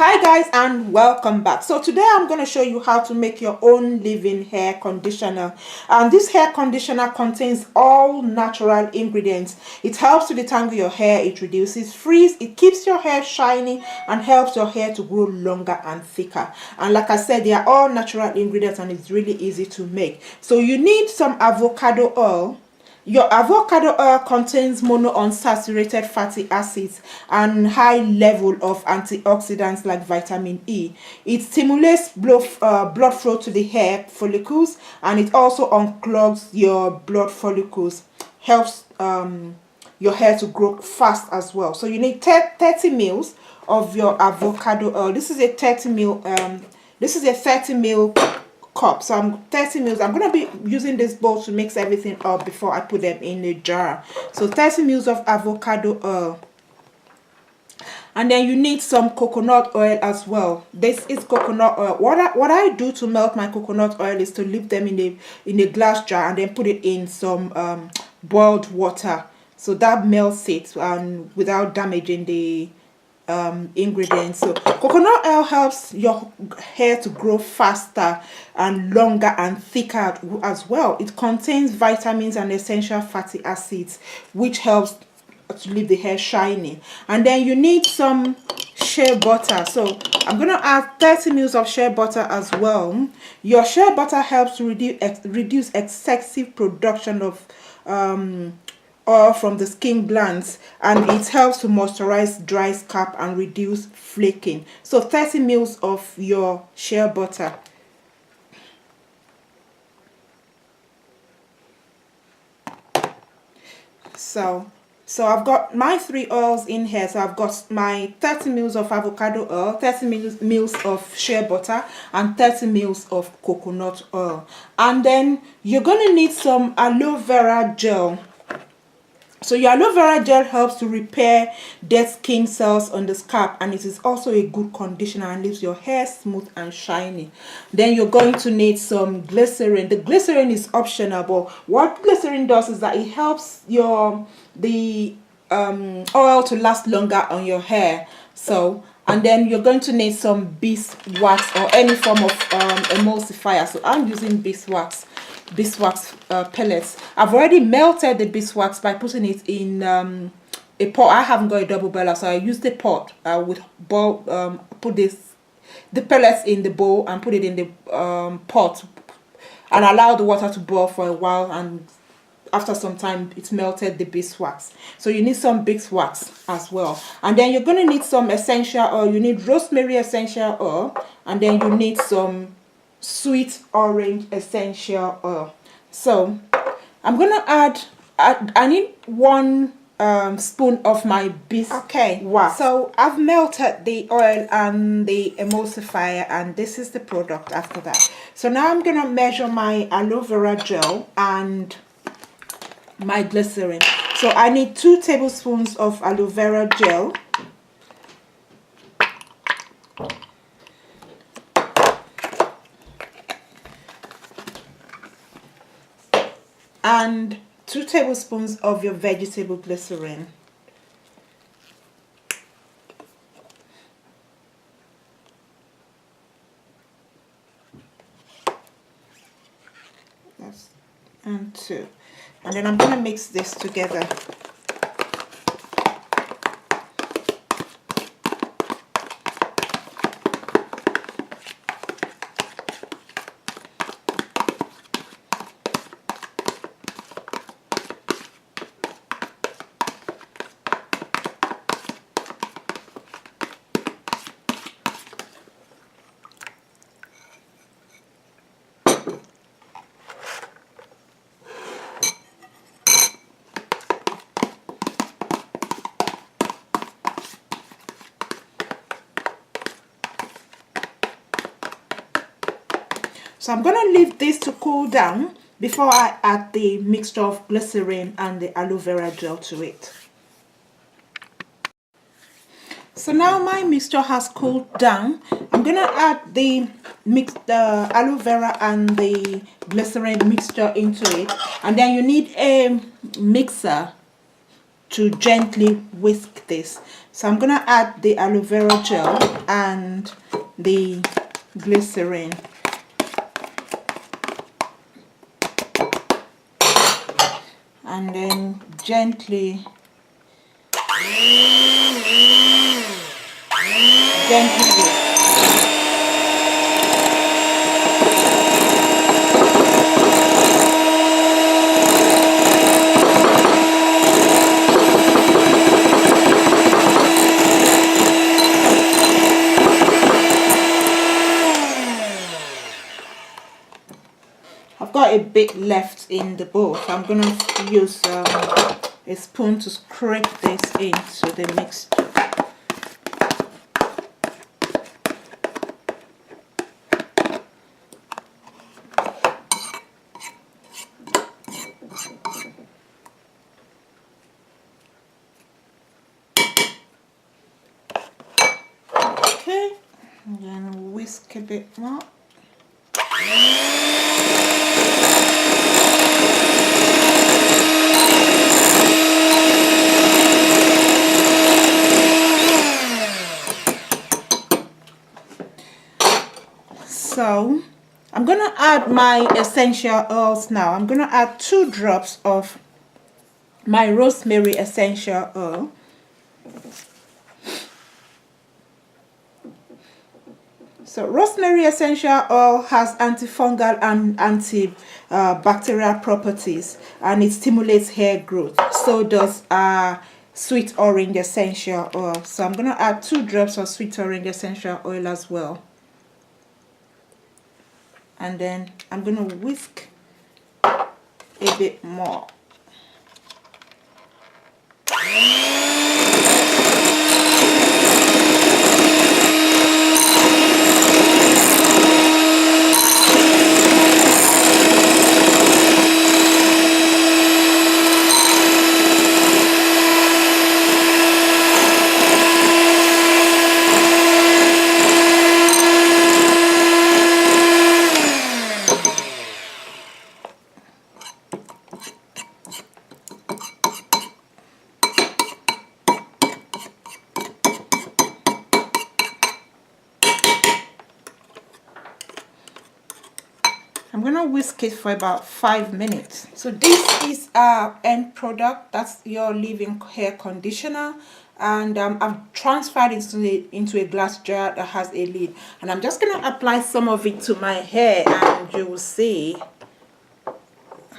Hi guys, and welcome back. So today I'm going to show you how to make your own leave-in hair conditioner, and this hair conditioner contains all natural ingredients. It helps to detangle your hair, it reduces frizz, it keeps your hair shiny, and helps your hair to grow longer and thicker. And like I said, they are all natural ingredients and it's really easy to make. So you need some avocado oil. Your avocado oil contains monounsaturated fatty acids and high level of antioxidants like vitamin E. It stimulates blood flow to the hair follicles, and it also unclogs your blood follicles, helps your hair to grow fast as well. So you need 30 mils of your avocado oil. This is a 30 mil cup. So I'm 30 mils. I'm going to be using this bowl to mix everything up before I put them in a jar. So 30 mils of avocado oil. And then you need some coconut oil as well. This is coconut oil. What I do to melt my coconut oil is to leave them in a glass jar and then put it in some boiled water, so that melts it and without damaging the ingredients. So coconut oil helps your hair to grow faster and longer and thicker as well. It contains vitamins and essential fatty acids, which helps to leave the hair shiny. And then you need some shea butter. So I'm going to add 30 mils of shea butter as well. Your shea butter helps to reduce excessive production of oil from the skin glands, and it helps to moisturize dry scalp and reduce flaking. So 30 mils of your shea butter. So I've got my 3 oils in here. So I've got my 30 mils of avocado oil, 30 mils of shea butter, and 30 mils of coconut oil. And then you're going to need some aloe vera gel. So your aloe vera gel helps to repair dead skin cells on the scalp, and it is also a good conditioner and leaves your hair smooth and shiny. Then you're going to need some glycerin. The glycerin is optional, but what glycerin does is that it helps the oil to last longer on your hair. So, and then you're going to need some beeswax or any form of emulsifier. So I'm using beeswax pellets. I've already melted the beeswax by putting it in a pot. I haven't got a double boiler, so I used the pot with put the pellets in the bowl and put it in the pot and allow the water to boil for a while, and after some time it melted the beeswax. So you need some beeswax as well. And then you're going to need some essential oil. You need rosemary essential oil, and then you need some sweet orange essential oil. So I'm going to add I need 1 spoon of my beeswax. Okay, wow. So I've melted the oil and the emulsifier, and this is the product after that. So now I'm going to measure my aloe vera gel and my glycerin. So I need 2 tablespoons of aloe vera gel, and 2 tablespoons of your vegetable glycerin. And 2. And then I'm going to mix this together. So I'm going to leave this to cool down before I add the mixture of glycerin and the aloe vera gel to it. So now my mixture has cooled down. I'm going to add the aloe vera and the glycerin mixture into it. And then you need a mixer to gently whisk this. So I'm gonna add the aloe vera gel and the glycerin. And then gently I've got a bit left in the bowl, so I'm gonna use a spoon to scrape this into the mixture. Okay, and then whisk a bit more. So I'm gonna add my essential oils now. I'm gonna add 2 drops of my rosemary essential oil. So rosemary essential oil has antifungal and antibacterial properties, and it stimulates hair growth. So does sweet orange essential oil. So I'm gonna add 2 drops of sweet orange essential oil as well. And then I'm going to whisk a bit more. I'm gonna whisk it for about 5 minutes. So this is our end product. That's your leave-in hair conditioner, and I've transferred it into a glass jar that has a lid, and I'm just gonna apply some of it to my hair, and you will see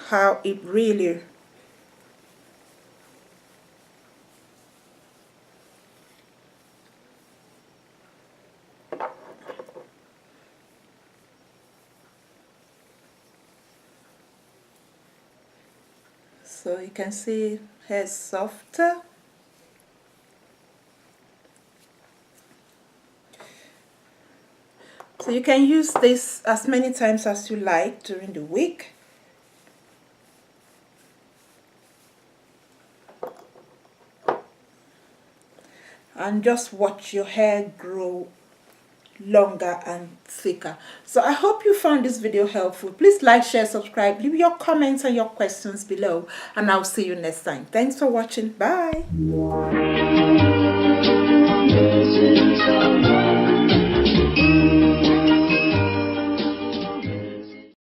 how it really so you can see hair softer. So you can use this as many times as you like during the week. And just watch your hair grow longer and thicker. So I hope you found this video helpful. Please like, share, subscribe, leave your comments and your questions below, and I'll see you next time. Thanks for watching. Bye.